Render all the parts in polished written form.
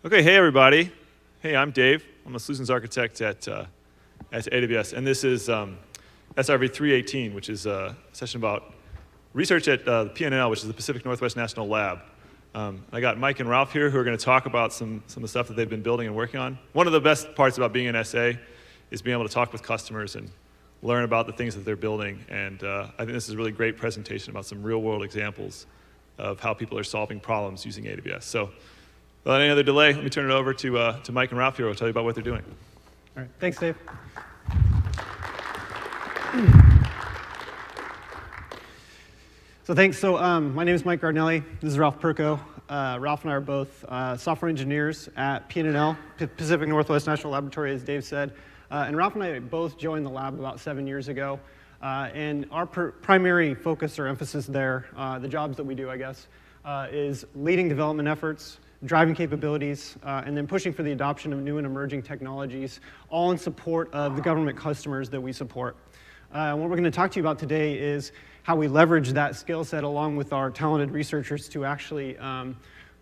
Okay, hey everybody. Hey, I'm Dave. I'm a solutions architect at AWS, and this is SRV318, which is a session about research at the Pnnl, which is the Pacific Northwest National Lab. I got Mike and Ralph here who are going to talk about some of the stuff that they've been building and working on. One of the best parts about being an SA is being able to talk with customers and learn about the things that they're building, and I think this is a really great presentation about some real-world examples of how people are solving problems using AWS. So, without any other delay, let me turn it over to Mike and Ralph here who will tell you about what they're doing. All right, thanks, Dave. So thanks. So my name is Mike Gardnelli. This is Ralph Perko. Ralph and I are both software engineers at Pnnl, Pacific Northwest National Laboratory, as Dave said. And Ralph and I both joined the lab about 7 years ago. And our primary focus or emphasis there, the jobs that we do, I guess, is leading development efforts, driving capabilities, and then pushing for the adoption of new and emerging technologies, all in support of the government customers that we support. What we're going to talk to you about today is how we leverage that skill set along with our talented researchers to actually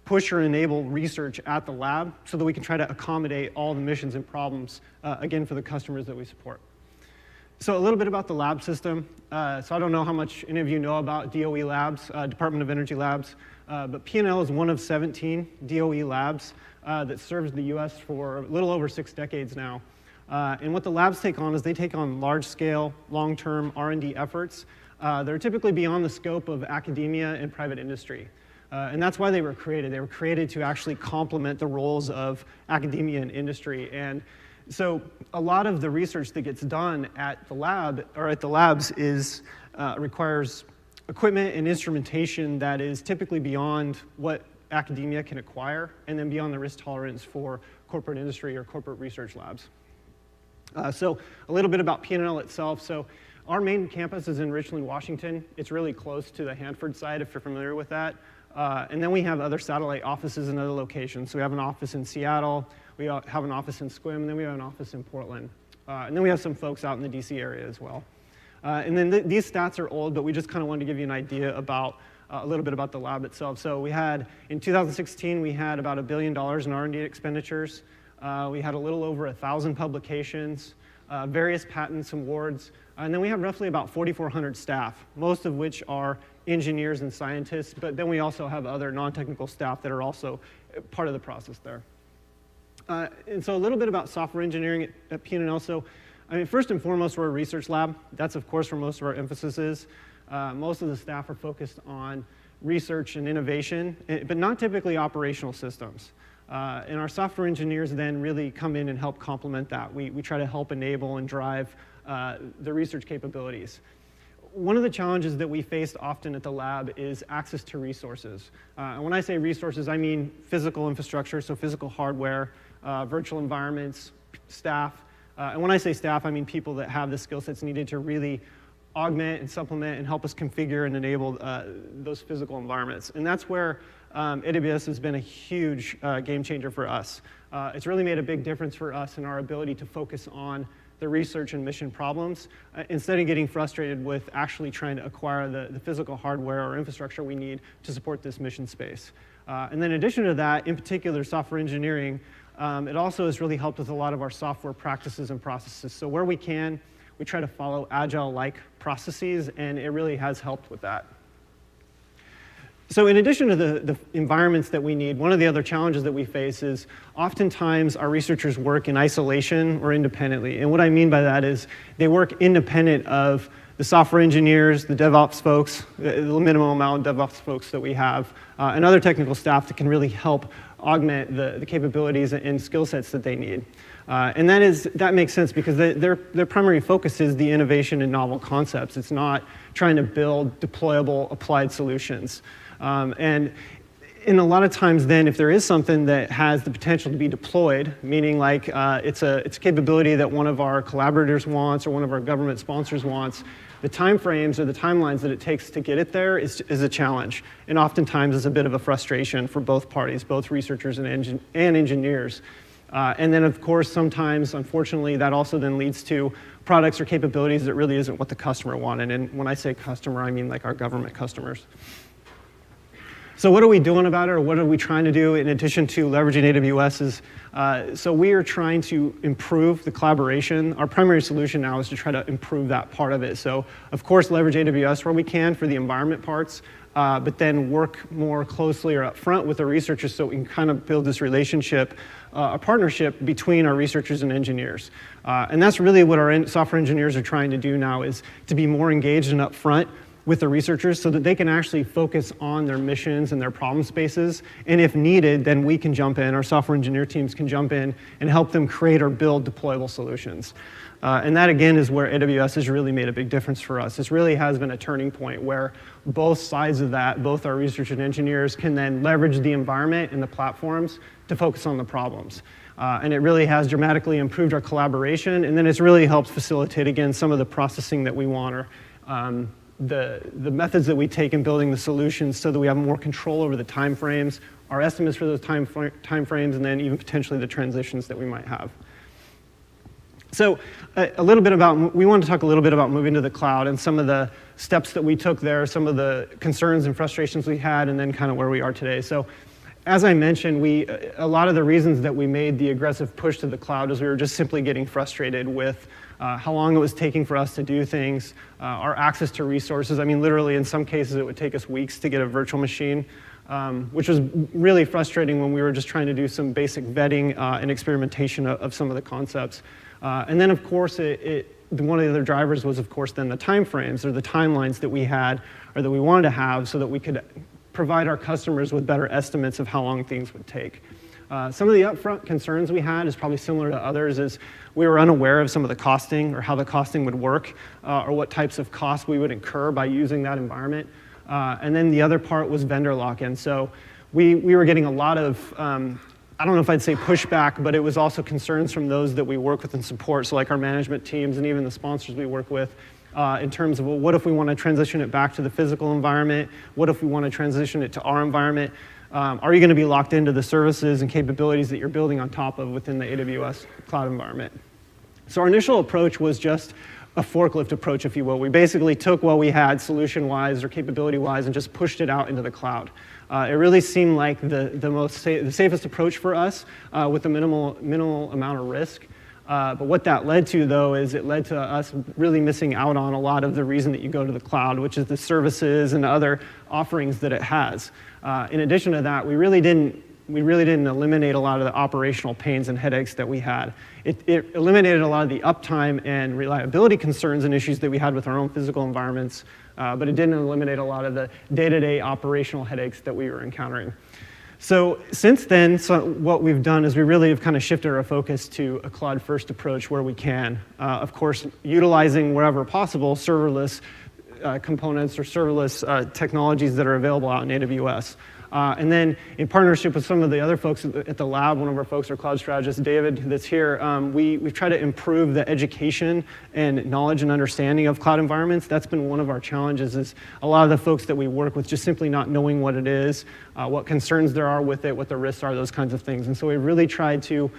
push or enable research at the lab so that we can try to accommodate all the missions and problems, again, for the customers that we support. So a little bit about the lab system. So I don't know how much any of you know about DOE labs, Department of Energy labs, but Pnnl is one of 17 DOE labs that serves the US for a little over 6 decades now. And what the labs take on is they take on large-scale, long-term R&D efforts that are typically beyond the scope of academia and private industry. And that's why they were created. They were created to actually complement the roles of academia and industry. And so a lot of the research that gets done at the lab or at the labs is requires equipment and instrumentation that is typically beyond what academia can acquire, and then beyond the risk tolerance for corporate industry or corporate research labs. So a little bit about Pnnl itself. So our main campus is in Richland, Washington. It's really close to the Hanford side, if you're familiar with that. And then we have other satellite offices in other locations. So we have an office in Seattle, we have an office in Squim, and then we have an office in Portland. And then we have some folks out in the DC area as well. And then these stats are old, but we just kind of wanted to give you an idea about a little bit about the lab itself. So we had, in 2016, we had about $1 billion in R&D expenditures. We had a little over 1,000 publications, various patents, awards, and then we have roughly about 4,400 staff, most of which are engineers and scientists, but then we also have other non-technical staff that are also part of the process there. And so a little bit about software engineering at Pnnl. So, I mean, first and foremost, we're a research lab. That's, of course, where most of our emphasis is. Most of the staff are focused on research and innovation, but not typically operational systems. And our software engineers then really come in and help complement that. We try to help enable and drive the research capabilities. One of the challenges that we faced often at the lab is access to resources. And when I say resources, I mean physical infrastructure, so physical hardware, virtual environments, staff. And when I say staff, I mean people that have the skill sets needed to really augment and supplement and help us configure and enable those physical environments. And that's where AWS has been a huge game changer for us. It's really made a big difference for us in our ability to focus on the research and mission problems instead of getting frustrated with actually trying to acquire the physical hardware or infrastructure we need to support this mission space. And then in addition to that, in particular software engineering, it also has really helped with a lot of our software practices and processes. So where we can, we try to follow agile-like processes, and it really has helped with that. So in addition to the environments that we need, one of the other challenges that we face is oftentimes our researchers work in isolation or independently. And what I mean by that is they work independent of the software engineers, the DevOps folks, the minimum amount of DevOps folks that we have, and other technical staff that can really help augment the capabilities and skill sets that they need. And that makes sense because their primary focus is the innovation and novel concepts. It's not trying to build deployable applied solutions. And a lot of times then, if there is something that has the potential to be deployed, meaning like it's a capability that one of our collaborators wants or one of our government sponsors wants, the timeframes or the timelines that it takes to get it there is a challenge, and oftentimes is a bit of a frustration for both parties, both researchers and engineers. And then, of course, sometimes, unfortunately, that also then leads to products or capabilities that really isn't what the customer wanted. And when I say customer, I mean like our government customers. So what are we doing about it, or what are we trying to do in addition to leveraging AWS is, so we are trying to improve the collaboration. Our primary solution now is to try to improve that part of it. So of course, leverage AWS where we can for the environment parts, but then work more closely or upfront with the researchers so we can kind of build this relationship, a partnership between our researchers and engineers. And that's really what our software engineers are trying to do now, is to be more engaged and upfront with the researchers so that they can actually focus on their missions and their problem spaces. And if needed, then we can jump in, our software engineer teams can jump in and help them create or build deployable solutions. And that, again, is where AWS has really made a big difference for us. This really has been a turning point where both sides of that, both our research and engineers, can then leverage the environment and the platforms to focus on the problems. And it really has dramatically improved our collaboration, and then it's really helped facilitate, again, some of the processing that we want, or the methods that we take in building the solutions so that we have more control over the time frames, our estimates for those time frames, and then even potentially the transitions that we might have. So we want to talk a little bit about moving to the cloud and some of the steps that we took there, some of the concerns and frustrations we had, and then kind of where we are today. So as I mentioned, a lot of the reasons that we made the aggressive push to the cloud is we were just simply getting frustrated with how long it was taking for us to do things, our access to resources. I mean, literally, in some cases, it would take us weeks to get a virtual machine, which was really frustrating when we were just trying to do some basic vetting and experimentation of some of the concepts. And then, of course, one of the other drivers was, of course, then the time frames or the timelines that we had or that we wanted to have so that we could provide our customers with better estimates of how long things would take. Some of the upfront concerns we had is probably similar to others, is we were unaware of some of the costing or how the costing would work or what types of costs we would incur by using that environment. And then the other part was vendor lock-in. So we were getting a lot of, I don't know if I'd say pushback, but it was also concerns from those that we work with and support, so like our management teams and even the sponsors we work with, in terms of, well, what if we want to transition it back to the physical environment? What if we want to transition it to our environment? Are you going to be locked into the services and capabilities that you're building on top of within the AWS cloud environment? So our initial approach was just a forklift approach, if you will. We basically took what we had solution-wise or capability-wise and just pushed it out into the cloud. It really seemed like the safest approach for us with the minimal amount of risk. But what that led to, though, is it led to us really missing out on a lot of the reason that you go to the cloud, which is the services and other offerings that it has. In addition to that, we really didn't eliminate a lot of the operational pains and headaches that we had. It eliminated a lot of the uptime and reliability concerns and issues that we had with our own physical environments, but it didn't eliminate a lot of the day-to-day operational headaches that we were encountering. So since then, what we've done is we really have kind of shifted our focus to a cloud-first approach where we can. Of course, utilizing wherever possible serverless components or serverless technologies that are available out in AWS. And then in partnership with some of the other folks at the lab, one of our folks, our cloud strategist, David, that's here, we've tried to improve the education and knowledge and understanding of cloud environments. That's been one of our challenges, is a lot of the folks that we work with just simply not knowing what it is, what concerns there are with it, what the risks are, those kinds of things. And so we really tried to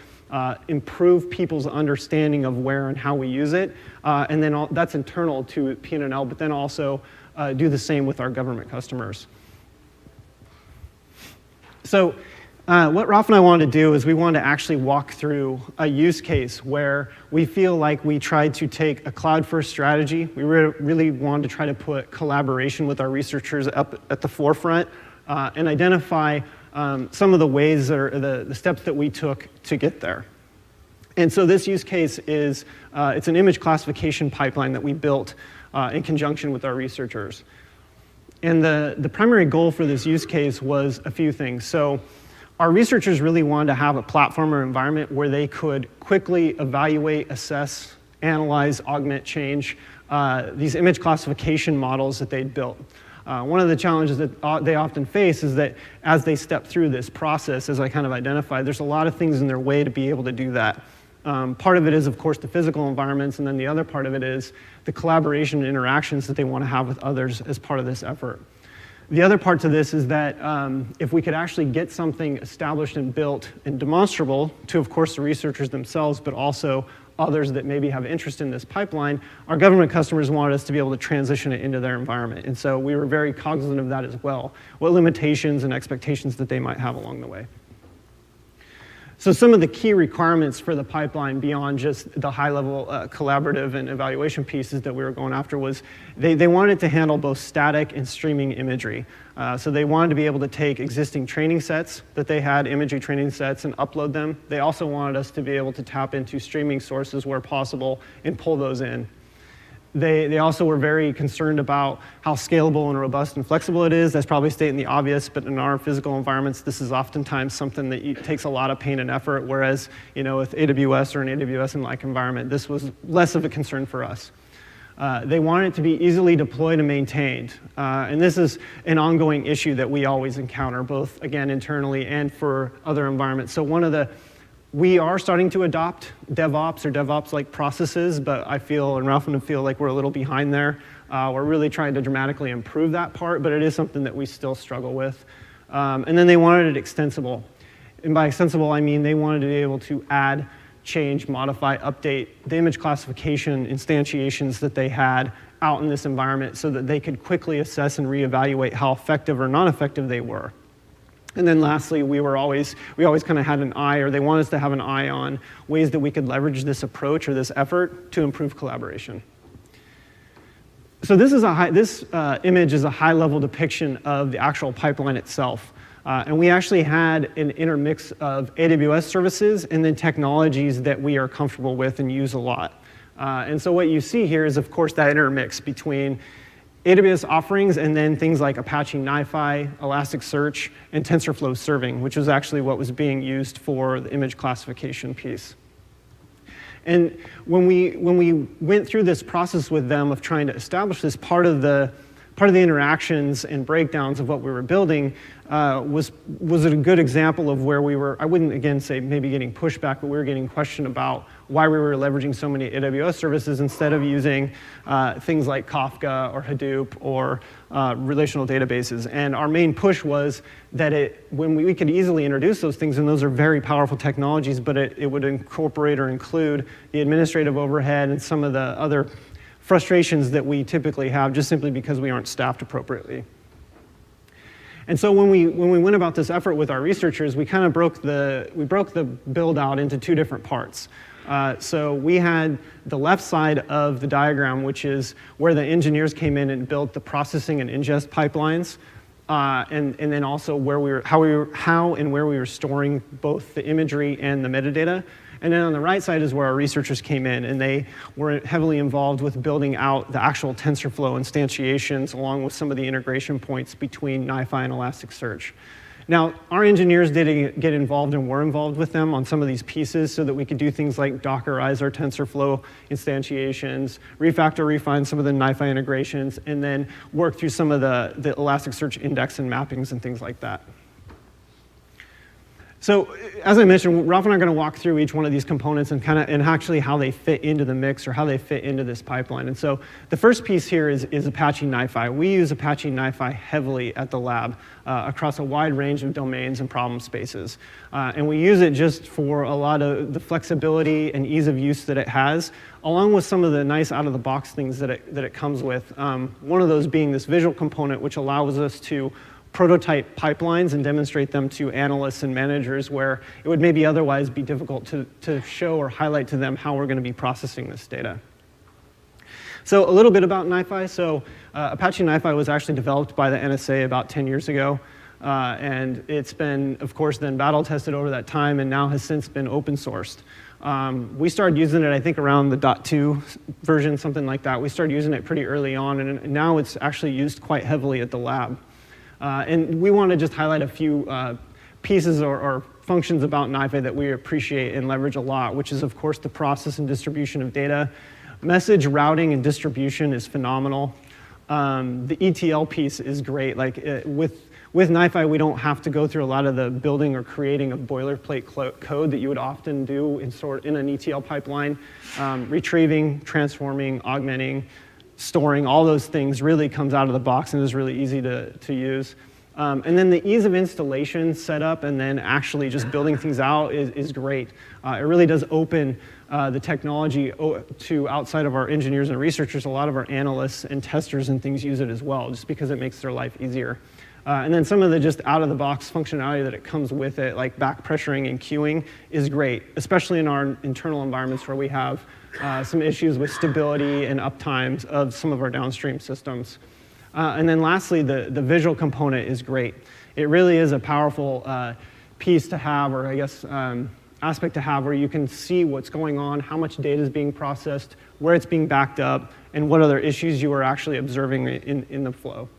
improve people's understanding of where and how we use it. And then that's internal to Pnnl, but then also do the same with our government customers. So what Ralph and I wanted to do is we wanted to actually walk through a use case where we feel like we tried to take a cloud-first strategy. We really wanted to try to put collaboration with our researchers up at the forefront and identify some of the ways or the steps that we took to get there. And so this use case is, it's an image classification pipeline that we built in conjunction with our researchers. And the primary goal for this use case was a few things. So our researchers really wanted to have a platform or environment where they could quickly evaluate, assess, analyze, augment, change these image classification models that they'd built. One of the challenges that they often face is that as they step through this process, as I kind of identified, there's a lot of things in their way to be able to do that. Part of it is, of course, the physical environments, and then the other part of it is the collaboration and interactions that they want to have with others as part of this effort. The other part to this is that if we could actually get something established and built and demonstrable to, of course, the researchers themselves, but also others that maybe have interest in this pipeline, our government customers wanted us to be able to transition it into their environment. And so we were very cognizant of that as well, what limitations and expectations that they might have along the way. So some of the key requirements for the pipeline beyond just the high-level collaborative and evaluation pieces that we were going after was they wanted to handle both static and streaming imagery. So they wanted to be able to take existing training sets that they had, imagery training sets, and upload them. They also wanted us to be able to tap into streaming sources where possible and pull those in. They also were very concerned about how scalable and robust and flexible it is. That's probably stating the obvious, but in our physical environments, this is oftentimes something that takes a lot of pain and effort, whereas with AWS or an AWS and like environment, this was less of a concern for us. They want it to be easily deployed and maintained. And this is an ongoing issue that we always encounter, both, again, internally and for other environments. So we are starting to adopt DevOps or DevOps-like processes, but I feel, and Ralph and I feel like we're a little behind there. We're really trying to dramatically improve that part, but it is something that we still struggle with. And then they wanted it extensible. And by extensible, I mean they wanted to be able to add, change, modify, update the image classification instantiations that they had out in this environment so that they could quickly assess and reevaluate how effective or non-effective they were. And then lastly, we always kind of had an eye, or they want us to have an eye on ways that we could leverage this approach or this effort to improve collaboration. So this image is a high-level depiction of the actual pipeline itself. And we actually had an intermix of AWS services and then technologies that we are comfortable with and use a lot. And so what you see here is, of course, that intermix between AWS offerings and then things like Apache NiFi, Elasticsearch, and TensorFlow serving, which was actually what was being used for the image classification piece. And when we went through this process with them of trying to establish this, part of the interactions and breakdowns of what we were building was a good example of where we were, I wouldn't again say maybe getting pushback, but we were getting questioned about why we were leveraging so many AWS services instead of using things like Kafka or Hadoop or relational databases. And our main push was that when we could easily introduce those things, and those are very powerful technologies, but it would incorporate or include the administrative overhead and some of the other frustrations that we typically have just simply because we aren't staffed appropriately. And so when we went about this effort with our researchers, we kind of broke the build out into two different parts. So we had the left side of the diagram, which is where the engineers came in and built the processing and ingest pipelines, and then also how and where we were storing both the imagery and the metadata. And then on the right side is where our researchers came in, and they were heavily involved with building out the actual TensorFlow instantiations along with some of the integration points between NiFi and Elasticsearch. Now, our engineers did get involved and were involved with them on some of these pieces so that we could do things like Dockerize our TensorFlow instantiations, refactor, refine some of the NiFi integrations, and then work through some of the Elasticsearch index and mappings and things like that. So, as I mentioned, Ralph and I are going to walk through each one of these components and actually how they fit into the mix or how they fit into this pipeline. And so, the first piece here is Apache NiFi. We use Apache NiFi heavily at the lab across a wide range of domains and problem spaces. And we use it just for a lot of the flexibility and ease of use that it has, along with some of the nice out-of-the-box things that it comes with. One of those being this visual component, which allows us to prototype pipelines and demonstrate them to analysts and managers where it would maybe otherwise be difficult to show or highlight to them how we're going to be processing this data. So a little bit about NiFi. So Apache NiFi was actually developed by the NSA about 10 years ago. And it's been, of course, then battle tested over that time and now has since been open sourced. We started using it, I think, around the .2 version, something like that. We started using it pretty early on, and now it's actually used quite heavily at the lab. And we want to just highlight a few pieces or functions about NiFi that we appreciate and leverage a lot, which is, of course, the process and distribution of data. Message routing and distribution is phenomenal. The ETL piece is great. With NiFi, we don't have to go through a lot of the building or creating of boilerplate code that you would often do in an ETL pipeline. Retrieving, transforming, augmenting, storing, all those things really comes out of the box and is really easy to use. And then the ease of installation, setup, and then actually just building things out is great. It really does open the technology to outside of our engineers and researchers. A lot of our analysts and testers and things use it as well, just because it makes their life easier. And then some of the just out-of-the-box functionality that it comes with it, like back pressuring and queuing, is great, especially in our internal environments where we have some issues with stability and uptimes of some of our downstream systems. And then lastly, the visual component is great. It really is a powerful piece to have, or I guess aspect to have, where you can see what's going on, how much data is being processed, where it's being backed up, and what other issues you are actually observing in the flow.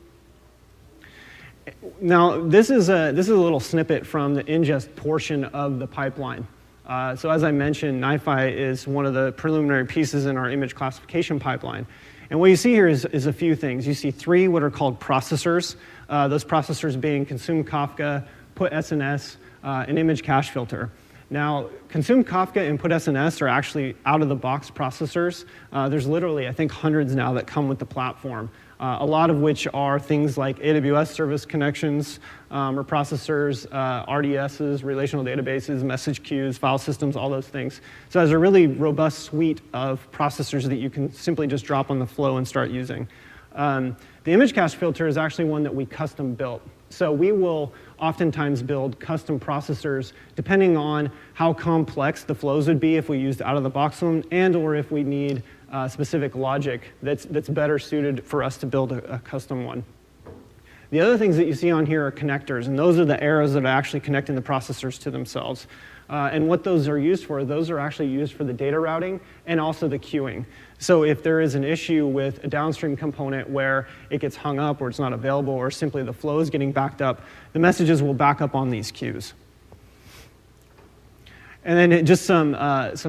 Now, this is a little snippet from the ingest portion of the pipeline. So as I mentioned, NiFi is one of the preliminary pieces in our image classification pipeline. And what you see here is a few things. You see 3 what are called processors, those processors being consume Kafka, put SNS, and image cache filter. Now, consume Kafka and put SNS are actually out-of-the-box processors. There's literally, I think, hundreds now that come with the platform. A lot of which are things like AWS service connections or processors, RDSs, relational databases, message queues, file systems, all those things. So there's a really robust suite of processors that you can simply just drop on the flow and start using. The image cache filter is actually one that we custom built. So we will oftentimes build custom processors depending on how complex the flows would be if we used out-of-the-box one, and or if we need specific logic that's better suited for us to build a custom one. The other things that you see on here are connectors, and those are the arrows that are actually connecting the processors to themselves. And what those are used for, those are actually used for the data routing and also the queuing. So if there is an issue with a downstream component where it gets hung up or it's not available or simply the flow is getting backed up, the messages will back up on these queues. And then just some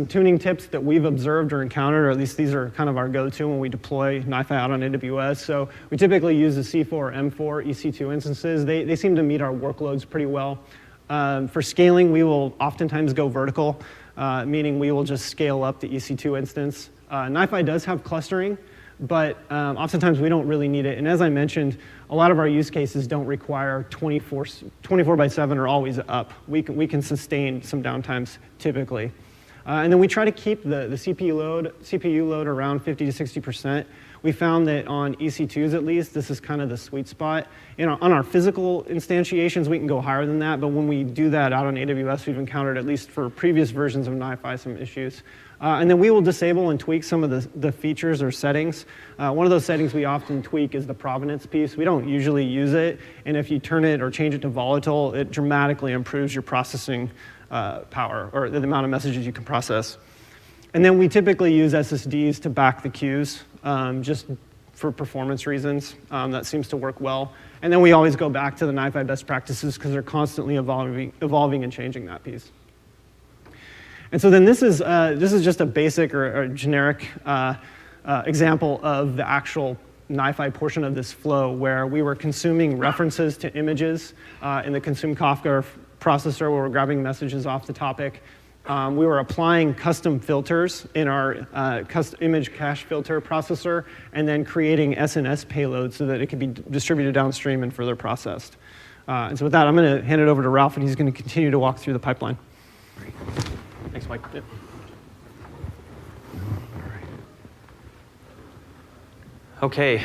tuning tips that we've observed or encountered, or at least these are kind of our go-to when we deploy NiFi out on AWS. So we typically use the C4 or M4 EC2 instances. They seem to meet our workloads pretty well. For scaling, we will oftentimes go vertical, meaning we will just scale up the EC2 instance. NiFi does have clustering, but oftentimes we don't really need it. And as I mentioned, a lot of our use cases don't require 24/7 or always up. We can sustain some downtimes typically. And then we try to keep the CPU load around 50 to 60%. We found that on EC2s at least, this is kind of the sweet spot. On our physical instantiations, we can go higher than that, but when we do that out on AWS, we've encountered, at least for previous versions of NiFi, some issues. And then we will disable and tweak some of the features or settings. One of those settings we often tweak is the provenance piece. We don't usually use it, and if you turn it or change it to volatile, it dramatically improves your processing power, or the amount of messages you can process. And then we typically use SSDs to back the queues, just for performance reasons. That seems to work well. And then we always go back to the NiFi best practices because they're constantly evolving and changing that piece. And so then this is just a basic or generic example of the actual NiFi portion of this flow, where we were consuming references to images in the consume Kafka processor, where we're grabbing messages off the topic. We were applying custom filters in our image cache filter processor, and then creating SNS payloads so that it could be distributed downstream and further processed. And so with that, I'm going to hand it over to Ralph, and he's going to continue to walk through the pipeline. Great. Thanks, Mike. Yep. Okay.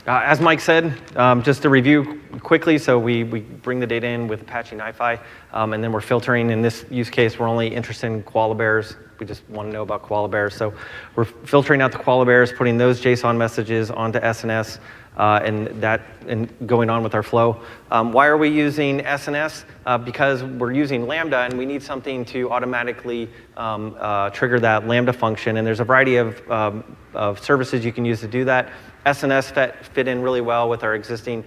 As Mike said, just to review quickly, so we bring the data in with Apache NiFi, and then we're filtering. In this use case, we're only interested in koala bears. We just want to know about koala bears. So we're filtering out the koala bears, putting those JSON messages onto SNS, and going on with our flow. Why are we using SNS? Because we're using Lambda, and we need something to automatically trigger that Lambda function. And there's a variety of services you can use to do that. SNS fit in really well with our existing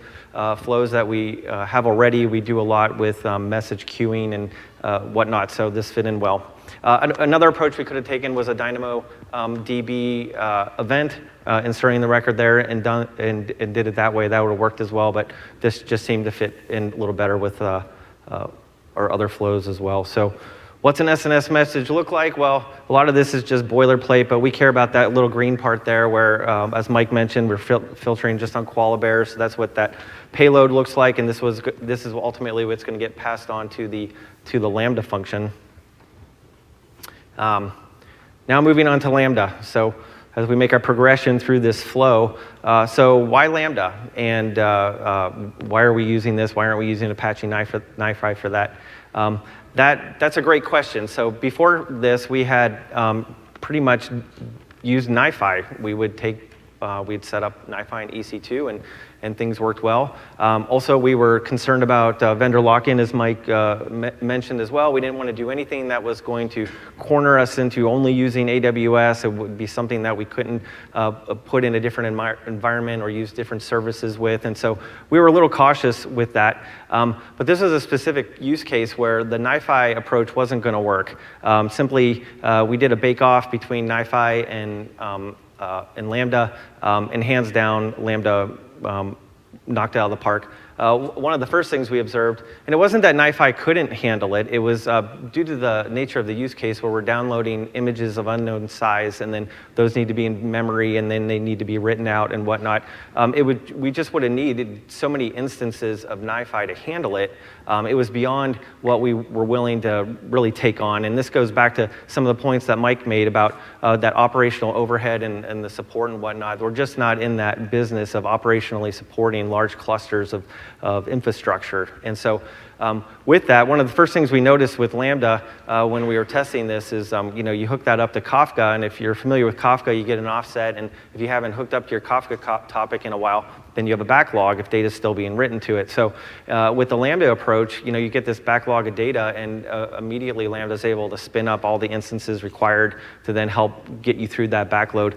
flows that we have already. We do a lot with message queuing and whatnot, so this fit in well. Another approach we could have taken was a Dynamo DB event, inserting the record there and did it that way. That would have worked as well, but this just seemed to fit in a little better with our other flows as well. So What's an SNS message look like? Well, a lot of this is just boilerplate, but we care about that little green part there where, as Mike mentioned, we're filtering just on koala bears, so that's what that payload looks like, and this is ultimately what's going to get passed on to the Lambda function. Now moving on to Lambda. So as we make our progression through this flow, so why Lambda? And why are we using this? Why aren't we using Apache NiFi for that? That's a great question. So before this, we had pretty much used NiFi. We'd set up NiFi and EC2, and things worked well. Also, we were concerned about vendor lock-in, as Mike mentioned as well. We didn't want to do anything that was going to corner us into only using AWS. It would be something that we couldn't put in a different environment or use different services with. And so we were a little cautious with that. But this is a specific use case where the NiFi approach wasn't going to work. Simply, we did a bake-off between NiFi and Lambda, and hands down, Lambda knocked it out of the park. One of the first things we observed, and it wasn't that NiFi couldn't handle it, it was due to the nature of the use case where we're downloading images of unknown size, and then those need to be in memory, and then they need to be written out and whatnot. We just would have needed so many instances of NiFi to handle it. It was beyond what we were willing to really take on, and this goes back to some of the points that Mike made about that operational overhead and the support and whatnot. We're just not in that business of operationally supporting large clusters of infrastructure. And so with that, one of the first things we noticed with Lambda when we were testing this is, you hook that up to Kafka, and if you're familiar with Kafka, you get an offset, and if you haven't hooked up to your Kafka topic in a while, then you have a backlog if data is still being written to it. So with the Lambda approach, you get this backlog of data, and immediately Lambda is able to spin up all the instances required to then help get you through that backlog,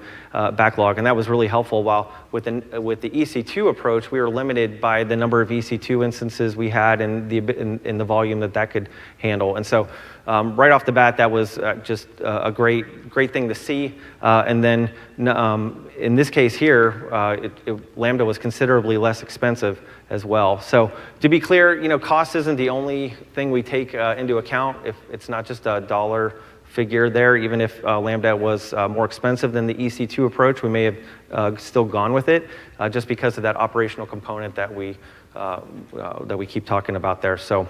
and that was really helpful. While with the EC2 approach, we were limited by the number of EC2 instances we had and the volume that could handle. And so right off the bat, that was just a great thing to see. And then in this case here, Lambda was considerably less expensive as well. So to be clear, cost isn't the only thing we take into account. If it's not just a dollar figure there, even if Lambda was more expensive than the EC2 approach, we may have still gone with it just because of that operational component that we keep talking about there. So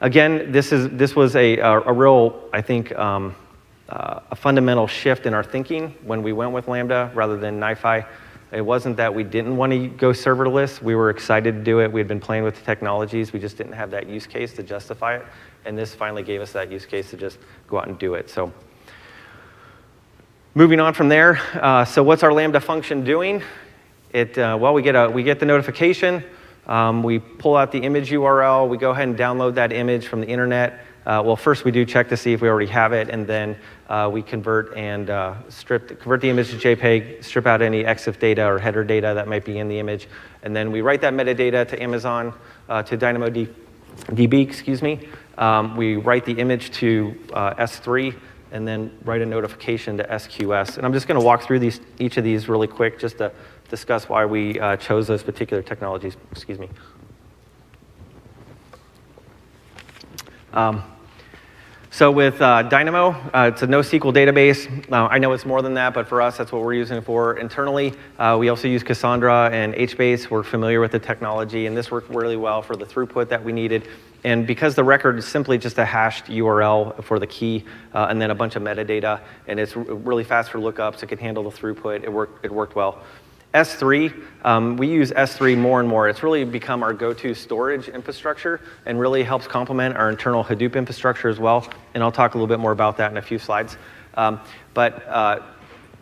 again, this was a real, I think, a fundamental shift in our thinking when we went with Lambda rather than NiFi. It wasn't that we didn't want to go serverless. We were excited to do it. We had been playing with the technologies. We just didn't have that use case to justify it. And this finally gave us that use case to just go out and do it. So moving on from there, so what's our Lambda function doing? Well, we get the notification. We pull out the image URL. We go ahead and download that image from the internet. Well, first we do check to see if we already have it, and then we convert the image to JPEG, strip out any EXIF data or header data that might be in the image, and then we write that metadata to Amazon, to DynamoDB, excuse me. We write the image to S3, and then write a notification to SQS. And I'm just going to walk through each of these really quick just to discuss why we chose those particular technologies. Excuse me. So with Dynamo, it's a NoSQL database. I know it's more than that, but for us, that's what we're using it for internally. We also use Cassandra and HBase. We're familiar with the technology, and this worked really well for the throughput that we needed. And because the record is simply just a hashed URL for the key and then a bunch of metadata, and it's really fast for lookups, it can handle the throughput, it worked well. S3, we use S3 more and more. It's really become our go-to storage infrastructure and really helps complement our internal Hadoop infrastructure as well. And I'll talk a little bit more about that in a few slides. But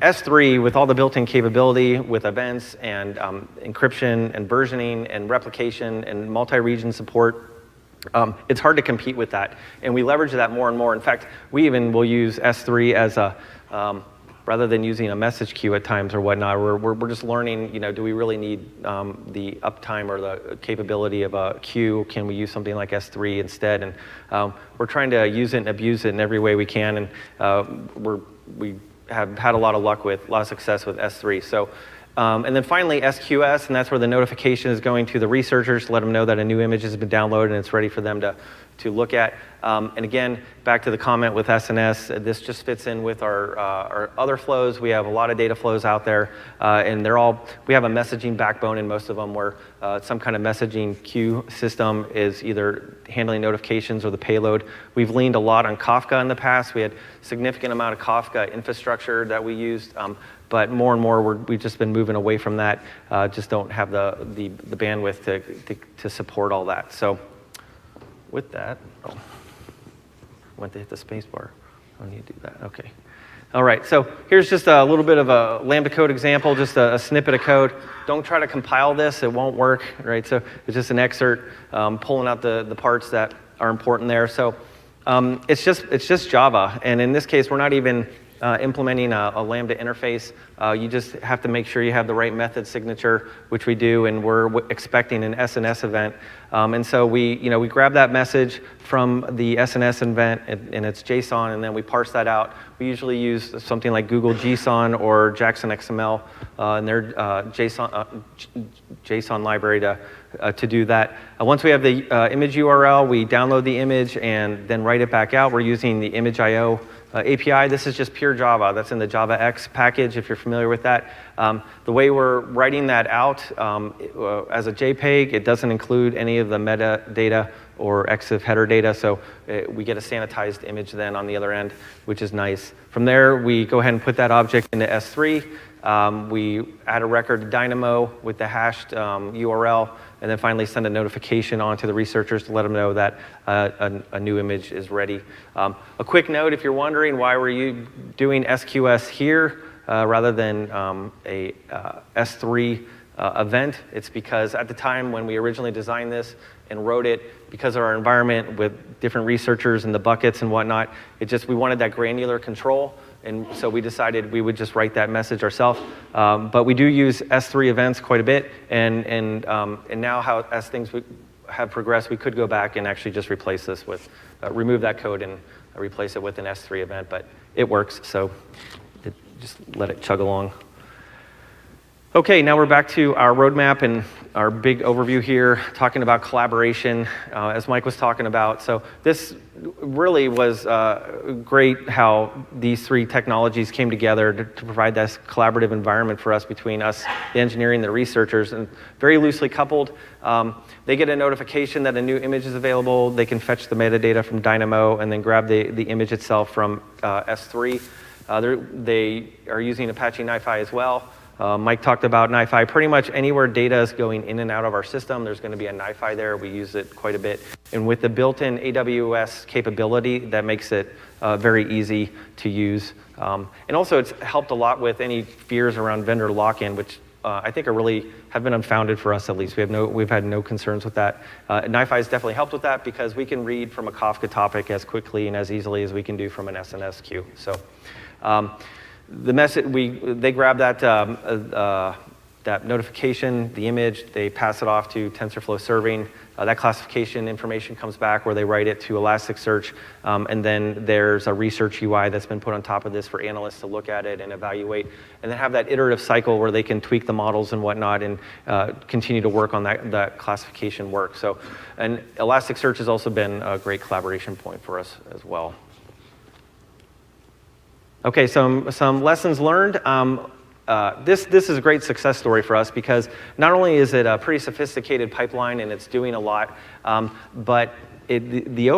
S3, with all the built-in capability with events and encryption and versioning and replication and multi-region support, it's hard to compete with that. And we leverage that more and more. In fact, we even will use S3 as a rather than using a message queue at times or whatnot. We're just learning, do we really need the uptime or the capability of a queue? Can we use something like S3 instead? And we're trying to use it and abuse it in every way we can. And we have had a lot of success with S3. So, and then finally SQS, and that's where the notification is going to the researchers to let them know that a new image has been downloaded and it's ready for them to look at. And again, back to the comment with SNS, this just fits in with our other flows. We have a lot of data flows out there, and we have a messaging backbone in most of them where some kind of messaging queue system is either handling notifications or the payload. We've leaned a lot on Kafka in the past. We had a significant amount of Kafka infrastructure that we used, but more and more we've just been moving away from that. Just don't have the bandwidth to support all that. So with that, I went to hit the space bar. I need to do that. Okay. All right. So here's just a little bit of a Lambda code example, just a snippet of code. Don't try to compile this. It won't work. Right. So it's just an excerpt pulling out the parts that are important there. So it's just Java. And in this case, we're not even implementing a Lambda interface. You just have to make sure you have the right method signature, which we do, and we're expecting an SNS event. And so we grab that message from the SNS event, and it's JSON, and then we parse that out. We usually use something like Google JSON or Jackson XML and their JSON library to do that. Once we have the image URL, we download the image and then write it back out. We're using the image.io API. This is just pure Java. That's in the JavaX package, if you're familiar with that. The way we're writing that out as a JPEG, it doesn't include any of the metadata or EXIF header data, so we get a sanitized image then on the other end, which is nice. From there, we go ahead and put that object into S3. We add a record to Dynamo with the hashed URL, and then finally send a notification on to the researchers to let them know that a new image is ready. A quick note, if you're wondering why were you doing SQS here rather than a S3 event, it's because at the time when we originally designed this and wrote it, because of our environment with different researchers and the buckets and whatnot, we wanted that granular control. And so we decided we would just write that message ourselves. But we do use S3 events quite a bit. And now as things have progressed, we could go back and actually just replace this with, remove that code and replace it with an S3 event. But it works, so just let it chug along. Okay, now we're back to our roadmap and our big overview here, talking about collaboration, as Mike was talking about. So this really was great how these three technologies came together to provide this collaborative environment for us between us, the engineering, the researchers, and very loosely coupled. They get a notification that a new image is available. They can fetch the metadata from Dynamo and then grab the image itself from S3. They are using Apache NiFi as well. Mike talked about NiFi. Pretty much anywhere data is going in and out of our system, there's going to be a NiFi there. We use it quite a bit. And with the built-in AWS capability, that makes it very easy to use. And also, it's helped a lot with any fears around vendor lock-in, which I think have been unfounded for us at least. We've had no concerns with that. NiFi has definitely helped with that because we can read from a Kafka topic as quickly and as easily as we can do from an SNS queue. So. The message they grab that notification, the image, they pass it off to TensorFlow serving. That classification information comes back where they write it to Elasticsearch, and then there's a research UI that's been put on top of this for analysts to look at it and evaluate, and then have that iterative cycle where they can tweak the models and whatnot and continue to work on that classification work. So, and Elasticsearch has also been a great collaboration point for us as well. Okay, some lessons learned. This is a great success story for us because not only is it a pretty sophisticated pipeline and it's doing a lot, but the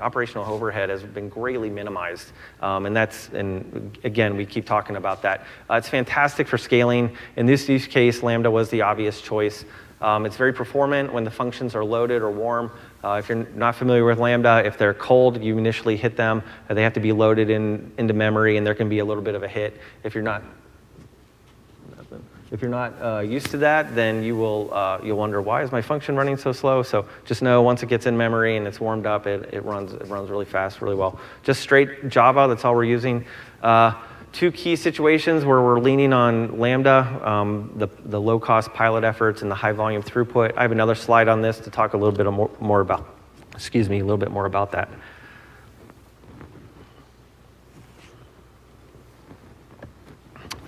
operational overhead has been greatly minimized, and again, we keep talking about that. It's fantastic for scaling. In this use case, Lambda was the obvious choice. It's very performant when the functions are loaded or warm. If you're not familiar with Lambda, if they're cold, you initially hit them. They have to be loaded into memory, and there can be a little bit of a hit. If you're not used to that, then you'll wonder, why is my function running so slow? So just know once it gets in memory and it's warmed up, it runs really fast, really well. Just straight Java, that's all we're using. Two key situations where we're leaning on Lambda, the low-cost pilot efforts and the high-volume throughput. I have another slide on this to talk a little bit more about that.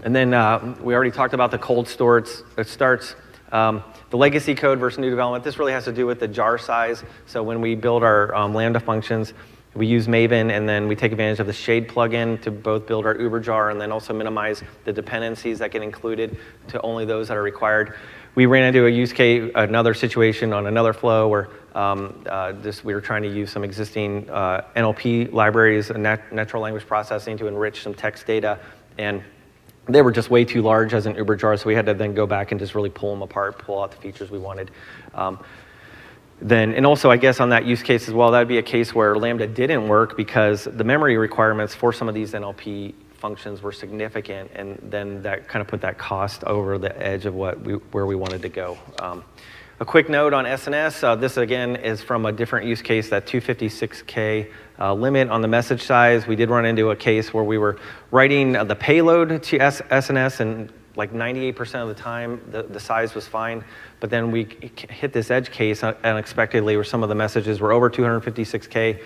And then we already talked about the cold starts. The legacy code versus new development, this really has to do with the jar size. So when we build our Lambda functions, we use Maven, and then we take advantage of the shade plugin to both build our Uber jar and then also minimize the dependencies that get included to only those that are required. We ran into a use case, another situation on another flow where we were trying to use some existing NLP libraries, natural language processing, to enrich some text data, and they were just way too large as an Uber jar, so we had to then go back and just really pull them apart, pull out the features we wanted. And also, I guess on that use case as well, that would be a case where Lambda didn't work because the memory requirements for some of these NLP functions were significant, and then that kind of put that cost over the edge of where we wanted to go. A quick note on SNS, this again is from a different use case, that 256K limit on the message size. We did run into a case where we were writing the payload to SNS, and like 98% of the time the size was fine, but then we hit this edge case unexpectedly where some of the messages were over 256K.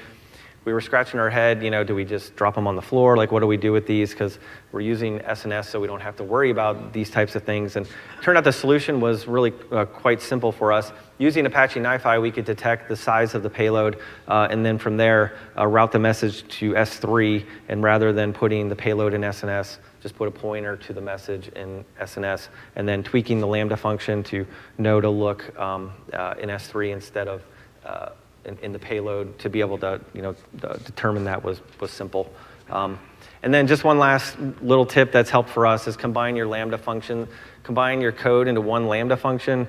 We were scratching our head, do we just drop them on the floor? Like, what do we do with these? Because we're using SNS, so we don't have to worry about these types of things. And it turned out the solution was really quite simple for us. Using Apache NiFi, we could detect the size of the payload, and then from there, route the message to S3. And rather than putting the payload in SNS, just put a pointer to the message in SNS, and then tweaking the Lambda function to know to look in S3 instead of in the payload to be able to determine that was simple. And then just one last little tip that's helped for us is combine your Lambda function, combine your code into one Lambda function.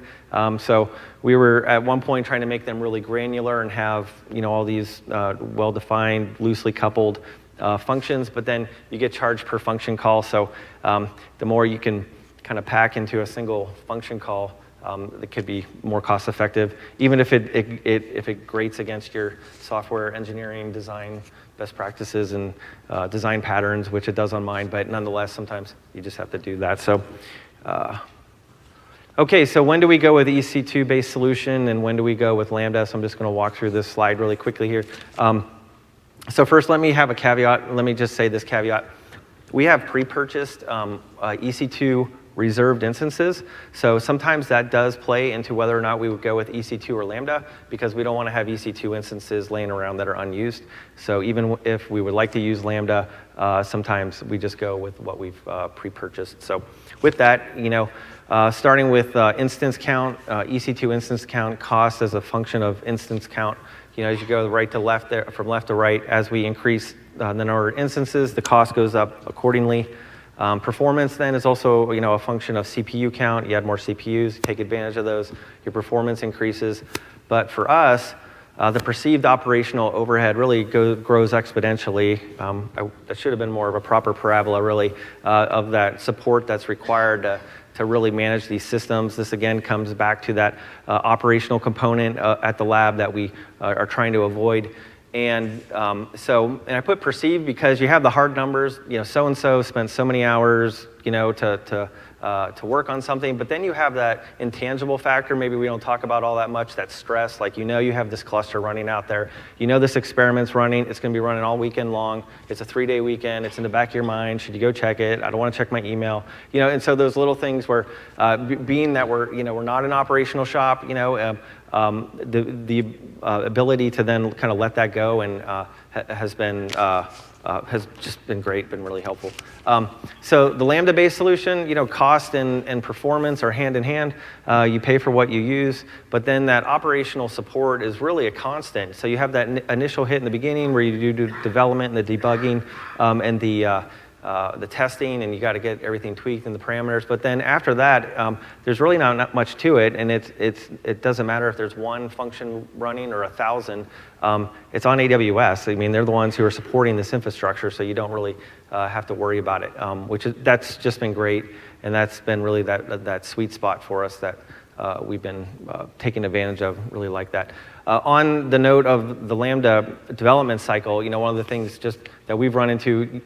So we were at one point trying to make them really granular and have all these well-defined, loosely coupled functions, but then you get charged per function call. So the more you can kind of pack into a single function call, it could be more cost effective, even if it grates against your software engineering design best practices and design patterns, which it does on mine, but nonetheless, sometimes you just have to do that. So, okay, so when do we go with EC2-based solution and when do we go with Lambda? So I'm just gonna walk through this slide really quickly here. So first, let me have a caveat. Let me just say this caveat. We have pre-purchased EC2 reserved instances. So sometimes that does play into whether or not we would go with EC2 or Lambda, because we don't want to have EC2 instances laying around that are unused. So even if we would like to use Lambda, sometimes we just go with what we've pre-purchased. So with that, starting with instance count, EC2 instance count cost as a function of instance count. As you go right to left there, from left to right, as we increase the number of instances, the cost goes up accordingly. Performance then is also a function of CPU count. You add more CPUs, take advantage of those, your performance increases. But for us, the perceived operational overhead really grows exponentially. That should have been more of a proper parabola, really, of that support that's required to really manage these systems. This again comes back to that operational component at the lab that we are trying to avoid. And and I put perceived because you have the hard numbers. So-and-so spent so many hours, to work on something. But then you have that intangible factor. Maybe we don't talk about all that much. That stress, like you have this cluster running out there. This experiment's running. It's going to be running all weekend long. It's a 3-day weekend. It's in the back of your mind. Should you go check it? I don't want to check my email. And so those little things where, being that we're not an operational shop, the ability to then kind of let that go and has just been great, been really helpful. So the Lambda-based solution, cost and performance are hand in hand. You pay for what you use, but then that operational support is really a constant. So you have that initial hit in the beginning where you do development and the debugging and the testing, and you got to get everything tweaked in the parameters. But then after that, there's really not much to it, and it doesn't matter if there's one function running or 1,000. It's on AWS. I mean, they're the ones who are supporting this infrastructure, so you don't really have to worry about it. That's just been great, and that's been really that sweet spot for us that we've been taking advantage of. Really like that. On the note of the Lambda development cycle, one of the things just that we've run into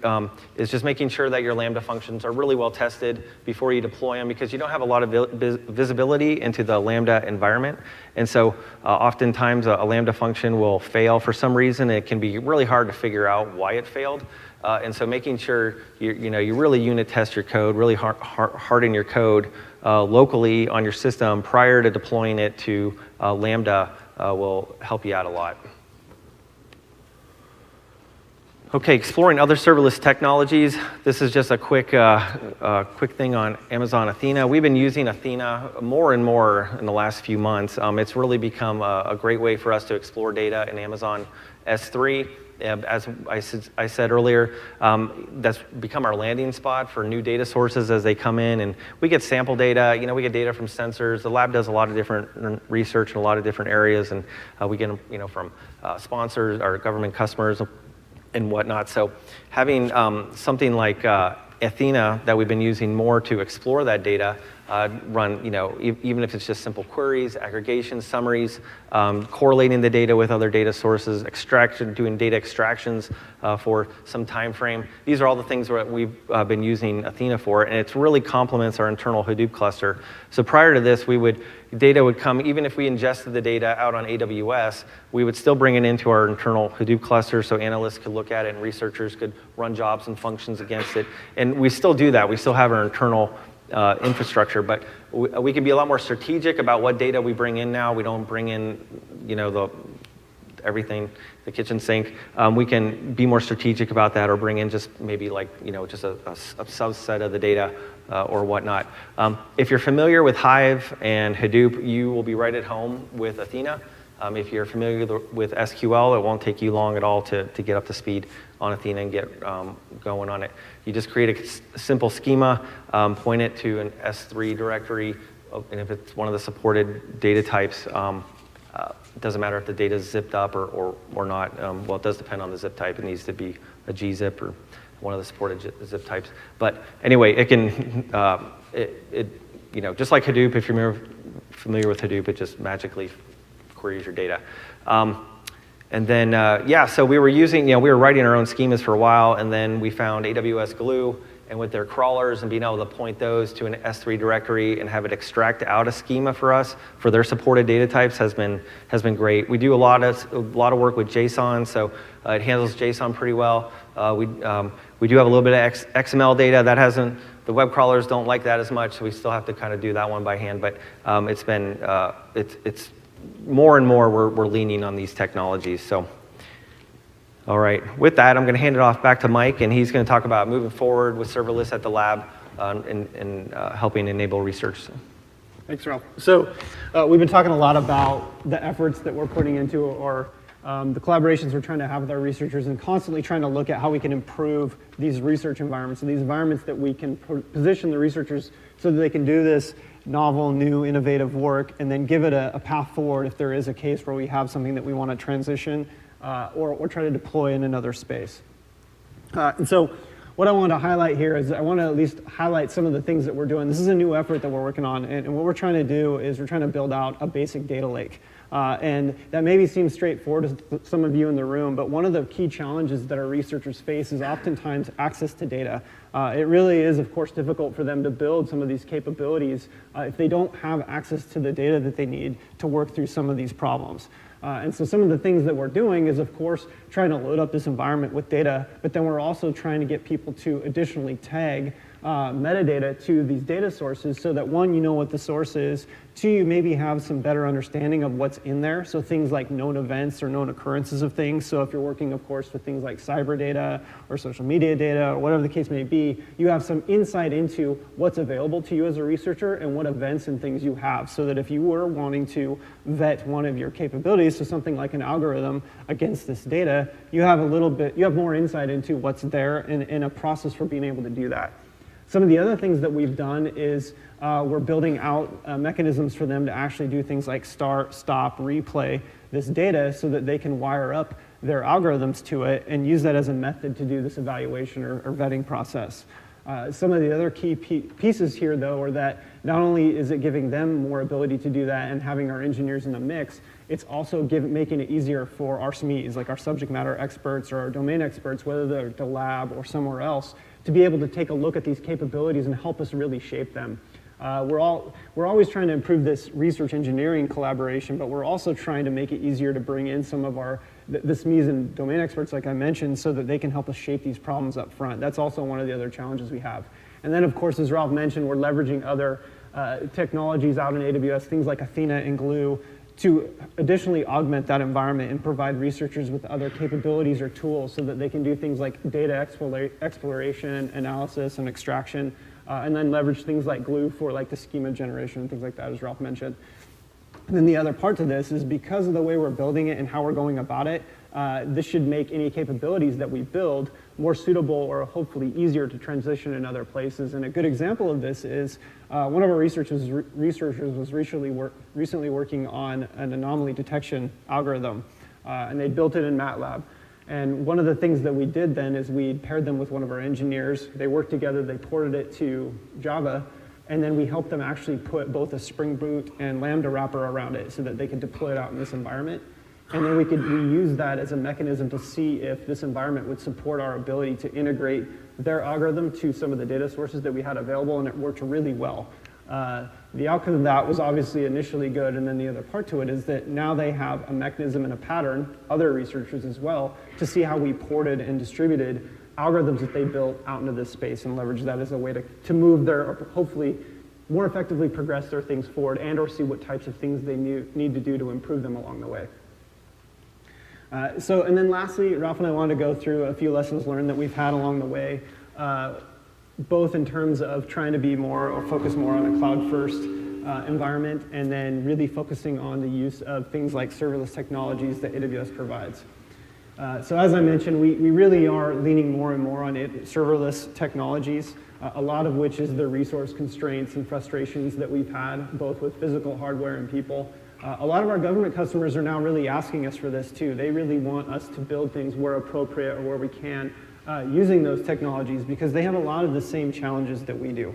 is just making sure that your Lambda functions are really well tested before you deploy them, because you don't have a lot of visibility into the Lambda environment. And so oftentimes a Lambda function will fail for some reason. It can be really hard to figure out why it failed. And so making sure you really unit test your code, really harden your code locally on your system prior to deploying it to Lambda will help you out a lot. Okay, exploring other serverless technologies. This is just a quick thing on Amazon Athena. We've been using Athena more and more in the last few months. It's really become a great way for us to explore data in Amazon S3. As I said earlier, that's become our landing spot for new data sources as they come in, and we get sample data. We get data from sensors. The lab does a lot of different research in a lot of different areas, and we get them, from sponsors or government customers and whatnot. So having something like Athena that we've been using more to explore that data, run, even if it's just simple queries, aggregations, summaries, correlating the data with other data sources, doing data extractions for some time frame. These are all the things that we've been using Athena for, and it really complements our internal Hadoop cluster. So prior to this, data would come, even if we ingested the data out on AWS, we would still bring it into our internal Hadoop cluster so analysts could look at it and researchers could run jobs and functions against it. And we still do that. We still have our internal infrastructure, but we can be a lot more strategic about what data we bring in now. We don't bring in, everything, the kitchen sink. We can be more strategic about that, or bring in just maybe just a subset of the data or whatnot. If you're familiar with Hive and Hadoop, you will be right at home with Athena. If you're familiar with SQL, it won't take you long at all to get up to speed on Athena and get going on it. You just create a simple schema, point it to an S3 directory, and if it's one of the supported data types, it doesn't matter if the data is zipped up or not. Well, it does depend on the zip type. It needs to be a gzip or one of the supported zip types. But anyway, it can, just like Hadoop, if you're familiar with Hadoop, it just magically queries your data. And then, so we were using, we were writing our own schemas for a while, and then we found AWS Glue, and with their crawlers and being able to point those to an S3 directory and have it extract out a schema for us for their supported data types has been great. We do a lot of work with JSON, so it handles JSON pretty well. We do have a little bit of XML data that hasn't. The web crawlers don't like that as much, so we still have to kind of do that one by hand. But it's been it's more and more we're leaning on these technologies. So. All right, with that, I'm going to hand it off back to Mike, and he's going to talk about moving forward with serverless at the lab and helping enable research. Thanks, Ralph. So we've been talking a lot about the efforts that we're putting into or the collaborations we're trying to have with our researchers, and constantly trying to look at how we can improve these research environments and these environments that we can position the researchers so that they can do this novel, new, innovative work, and then give it a path forward if there is a case where we have something that we want to transition or try to deploy in another space. And so what I want to highlight here is I want to at least highlight some of the things that we're doing. This is a new effort that we're working on, and what we're trying to do is we're trying to build out a basic data lake. And that maybe seems straightforward to some of you in the room, but one of the key challenges that our researchers face is oftentimes access to data. It really is, of course, difficult for them to build some of these capabilities if they don't have access to the data that they need to work through some of these problems. And so some of the things that we're doing is, of course, trying to load up this environment with data, but then we're also trying to get people to additionally tag metadata to these data sources so that, one, you know what the source is, two, you maybe have some better understanding of what's in there, so things like known events or known occurrences of things. So if you're working, of course, with things like cyber data or social media data or whatever the case may be, you have some insight into what's available to you as a researcher and what events and things you have, so that if you were wanting to vet one of your capabilities, so something like an algorithm against this data, you have more insight into what's there and a process for being able to do that. Some of the other things that we've done is we're building out mechanisms for them to actually do things like start, stop, replay this data so that they can wire up their algorithms to it and use that as a method to do this evaluation or vetting process. Some of the other key pieces here, though, are that not only is it giving them more ability to do that and having our engineers in the mix, it's also making it easier for our SMEs, like our subject matter experts or our domain experts, whether they're at the lab or somewhere else, to be able to take a look at these capabilities and help us really shape them. We're always trying to improve this research engineering collaboration, but we're also trying to make it easier to bring in some of our the SMEs and domain experts, like I mentioned, so that they can help us shape these problems up front. That's also one of the other challenges we have. And then, of course, as Ralph mentioned, we're leveraging other technologies out in AWS, things like Athena and Glue, to additionally augment that environment and provide researchers with other capabilities or tools so that they can do things like data exploration, analysis, and extraction, and then leverage things like Glue for like the schema generation and things like that, as Ralph mentioned. And then the other part to this is because of the way we're building it and how we're going about it, this should make any capabilities that we build more suitable or hopefully easier to transition in other places. And a good example of this is one of our researchers was recently working on an anomaly detection algorithm, and they built it in MATLAB. And one of the things that we did then is we paired them with one of our engineers. They worked together, they ported it to Java, and then we helped them actually put both a Spring Boot and Lambda wrapper around it so that they could deploy it out in this environment. And then we use that as a mechanism to see if this environment would support our ability to integrate their algorithm to some of the data sources that we had available, and it worked really well. The outcome of that was obviously initially good, and then the other part to it is that now they have a mechanism and a pattern, other researchers as well, to see how we ported and distributed algorithms that they built out into this space and leverage that as a way to move their, or hopefully more effectively progress their things forward and or see what types of things they need to do to improve them along the way. And then lastly, Ralph and I wanted to go through a few lessons learned that we've had along the way, both in terms of trying to be more or focus more on a cloud-first environment, and then really focusing on the use of things like serverless technologies that AWS provides. So as I mentioned, we really are leaning more and more on serverless technologies, a lot of which is the resource constraints and frustrations that we've had, both with physical hardware and people. A lot of our government customers are now really asking us for this too. They really want us to build things where appropriate or where we can using those technologies, because they have a lot of the same challenges that we do.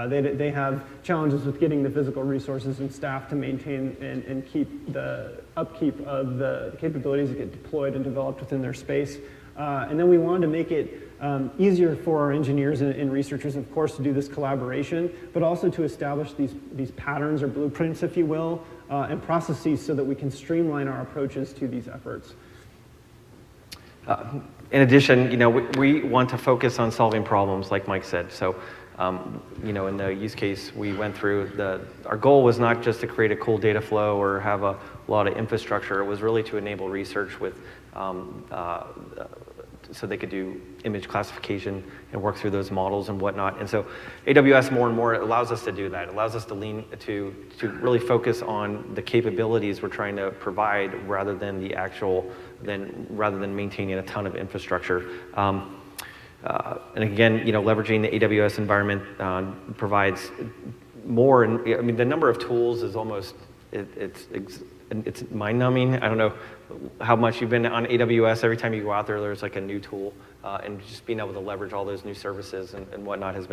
They have challenges with getting the physical resources and staff to maintain and keep the upkeep of the capabilities that get deployed and developed within their space. And then we wanted to make it easier for our engineers and researchers, of course, to do this collaboration, but also to establish these patterns or blueprints, if you will, and processes so that we can streamline our approaches to these efforts. In addition, we want to focus on solving problems, like Mike said. So, in the use case we went through, our goal was not just to create a cool data flow or have a lot of infrastructure. It was really to enable research with, so they could do image classification and work through those models and whatnot. And so AWS more and more allows us to do that. It allows us to lean to really focus on the capabilities we're trying to provide rather than rather than maintaining a ton of infrastructure. And again, leveraging the AWS environment provides more. And I mean, the number of tools is almost, it's mind-numbing. I don't know how much you've been on AWS. Every time you go out there, there's like a new tool, and just being able to leverage all those new services and whatnot has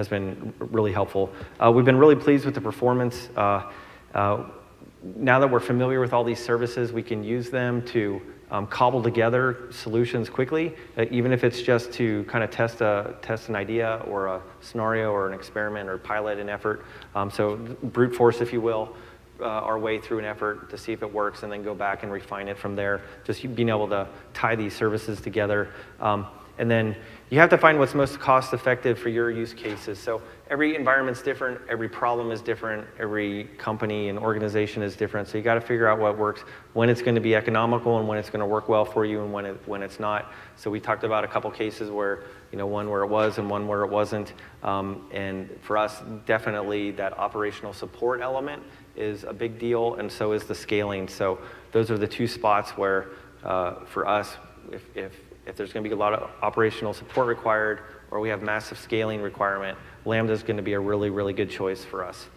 been really helpful. We've been really pleased with the performance. Now that we're familiar with all these services, we can use them to cobble together solutions quickly, even if it's just to kind of test an idea or a scenario or an experiment or pilot an effort. So brute force, if you will, our way through an effort to see if it works and then go back and refine it from there. Just being able to tie these services together. And then you have to find what's most cost effective for your use cases. So every environment's different, every problem is different, every company and organization is different. So you got to figure out what works, when it's going to be economical and when it's going to work well for you and when it's not. So we talked about a couple cases where, one where it was and one where it wasn't. And for us, definitely that operational support element is a big deal, and so is the scaling. So those are the two spots where, for us, if there's going to be a lot of operational support required or we have massive scaling requirement, Lambda is going to be a really, really good choice for us.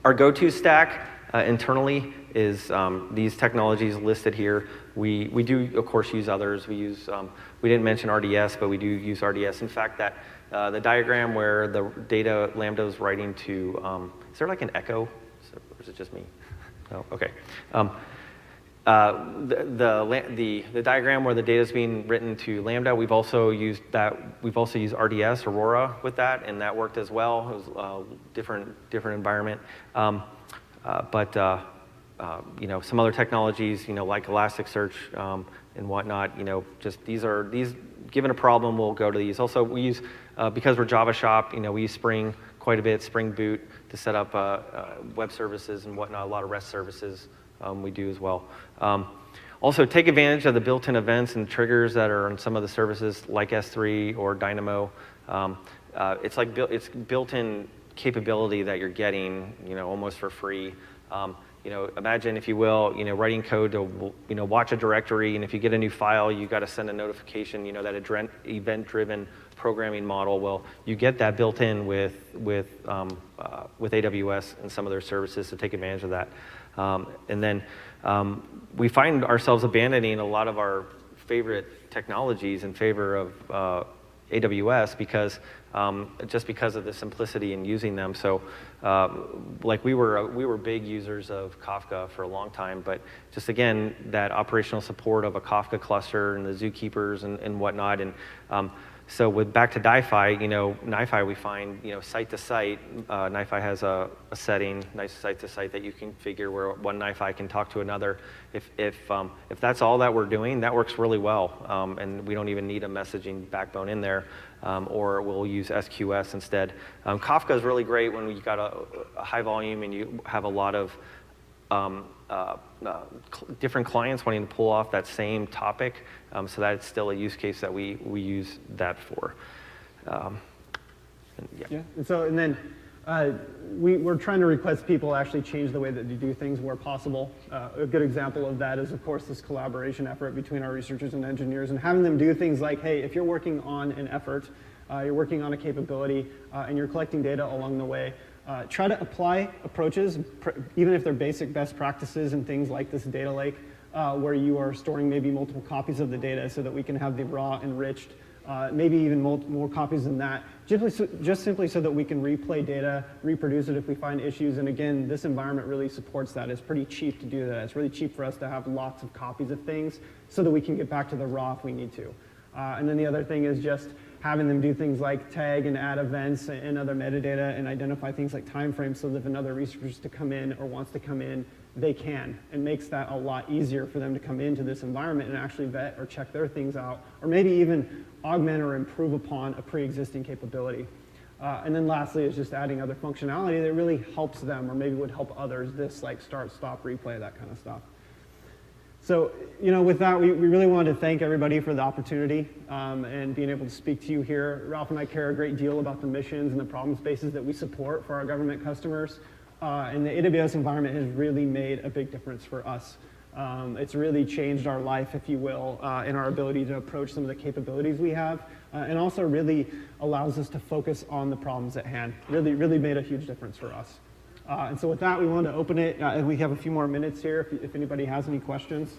Our go-to stack internally is these technologies listed here. We do, of course, use others. We didn't mention RDS, but we do use RDS. In fact, the diagram where the data Lambda is writing to, is there like an echo? Or is it just me? Oh, okay. The diagram where the data is being written to Lambda, we've also used RDS, Aurora, with that, and that worked as well. It was a different environment. some other technologies, like Elasticsearch and whatnot, just these, given a problem, we'll go to these. Also, we use, because we're Java shop, we use Spring quite a bit, Spring Boot to set up web services and whatnot, a lot of REST services we do as well. Also, take advantage of the built-in events and triggers that are on some of the services like S3 or Dynamo. It's built-in capability that you're getting, almost for free. Imagine, if you will, writing code to, watch a directory, and if you get a new file, you got to send a notification. That event-driven programming model. Well, you get that built in with AWS and some of their services to take advantage of that. And then we find ourselves abandoning a lot of our favorite technologies in favor of AWS because just because of the simplicity in using them. So like we were big users of Kafka for a long time, but just again, that operational support of a Kafka cluster and the zookeepers and whatnot. And so with back to NiFi, NiFi we find, site to site, NiFi has a setting, nice site to site that you can configure where one NiFi can talk to another. If that's all that we're doing, that works really well. And we don't even need a messaging backbone in there, or we'll use SQS instead. Kafka is really great when you got a high volume and you have a lot of different clients wanting to pull off that same topic, so that it's still a use case that we use that for. Yeah. And then we're trying to request people actually change the way that they do things where possible. A good example of that is, of course, this collaboration effort between our researchers and engineers, and having them do things like, hey, if you're working on an effort, you're working on a capability, and you're collecting data along the way, try to apply approaches, even if they're basic best practices and things like this data lake, where you are storing maybe multiple copies of the data so that we can have the raw enriched, maybe even more copies than that, just simply so that we can replay data, reproduce it if we find issues. And again, this environment really supports that. It's pretty cheap to do that. It's really cheap for us to have lots of copies of things so that we can get back to the raw if we need to. And then the other thing is just having them do things like tag and add events and other metadata and identify things like timeframes so that if another researcher to come in or wants to come in, they can. It makes that a lot easier for them to come into this environment and actually vet or check their things out, or maybe even augment or improve upon a pre-existing capability. And then lastly is just adding other functionality that really helps them or maybe would help others, this like start, stop, replay, that kind of stuff. So, with that, we really wanted to thank everybody for the opportunity and being able to speak to you here. Ralph and I care a great deal about the missions and the problem spaces that we support for our government customers. And the AWS environment has really made a big difference for us. It's really changed our life, if you will, in our ability to approach some of the capabilities we have, and also really allows us to focus on the problems at hand. Really made a huge difference for us. And so with that, we wanted to open it. We have a few more minutes here if anybody has any questions.